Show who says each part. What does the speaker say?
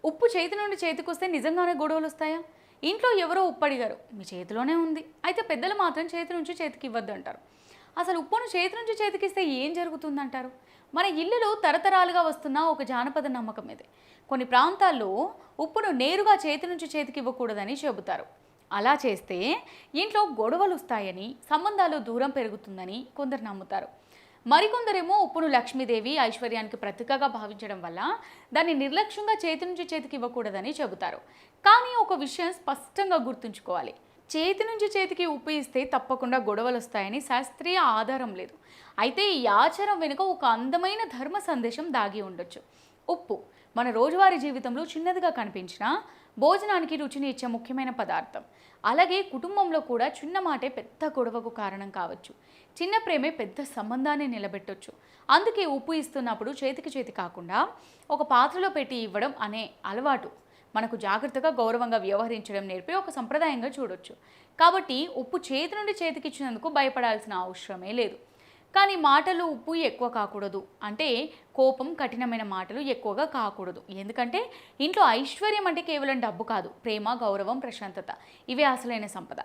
Speaker 1: ఉప్పు చేతి నుండి చేతికొస్తే నిజంగానే గొడవలు వస్తాయా? ఇంట్లో ఎవరో ఉప్పు అడిగారు, మీ చేతిలోనే ఉంది, అయితే పెద్దలు మాత్రం చేతి నుంచి చేతికి ఇవ్వద్దు అంటారు. అసలు ఉప్పును చేతి నుంచి చేతికిస్తే ఏం జరుగుతుందంటారు? మన ఇల్లులో తరతరాలుగా వస్తున్న ఒక జానపద నమ్మకం ఇది. కొన్ని ప్రాంతాల్లో ఉప్పును నేరుగా చేతి నుంచి చేతికి ఇవ్వకూడదని చెబుతారు. అలా చేస్తే ఇంట్లో గొడవలు వస్తాయని, సంబంధాలు దూరం పెరుగుతుందని కొందరు నమ్ముతారు. మరికొందరేమో ఉప్పును లక్ష్మీదేవి, ఐశ్వర్యానికి ప్రతీకగా భావించడం వల్ల దాన్ని నిర్లక్ష్యంగా చేతి నుంచి చేతికి ఇవ్వకూడదని చెబుతారు. కానీ ఒక విషయం స్పష్టంగా గుర్తుంచుకోవాలి, చేతి నుంచి చేతికి ఉప్పు ఇస్తే తప్పకుండా గొడవలు వస్తాయని శాస్త్రీయ ఆధారం లేదు. అయితే ఈ ఆచారం వెనుక ఒక అందమైన ధర్మ సందేశం దాగి ఉండొచ్చు. ఉప్పు మన రోజువారీ జీవితంలో చిన్నదిగా కనిపించినా భోజనానికి రుచిని ఇచ్చే ముఖ్యమైన పదార్థం. అలాగే కుటుంబంలో కూడా చిన్న మాటే పెద్ద గొడవకు కారణం కావచ్చు. చిన్న ప్రేమే పెద్ద సంబంధాన్ని నిలబెట్టొచ్చు. అందుకే ఉప్పు ఇస్తున్నప్పుడు చేతికి చేతి కాకుండా ఒక పాత్రలో పెట్టి ఇవ్వడం అనే అలవాటు మనకు జాగ్రత్తగా గౌరవంగా వ్యవహరించడం నేర్పే ఒక సంప్రదాయంగా చూడొచ్చు. కాబట్టి ఉప్పు చేతి నుండి చేతికిచ్చినందుకు భయపడాల్సిన అవసరమే లేదు. కానీ మాటలు ఉప్పు ఎక్కువ కాకూడదు, అంటే కోపం, కఠినమైన మాటలు ఎక్కువగా కాకూడదు. ఎందుకంటే ఇంట్లో ఐశ్వర్యం అంటే కేవలం డబ్బు కాదు, ప్రేమ, గౌరవం, ప్రశాంతత, ఇవే అసలైన సంపద.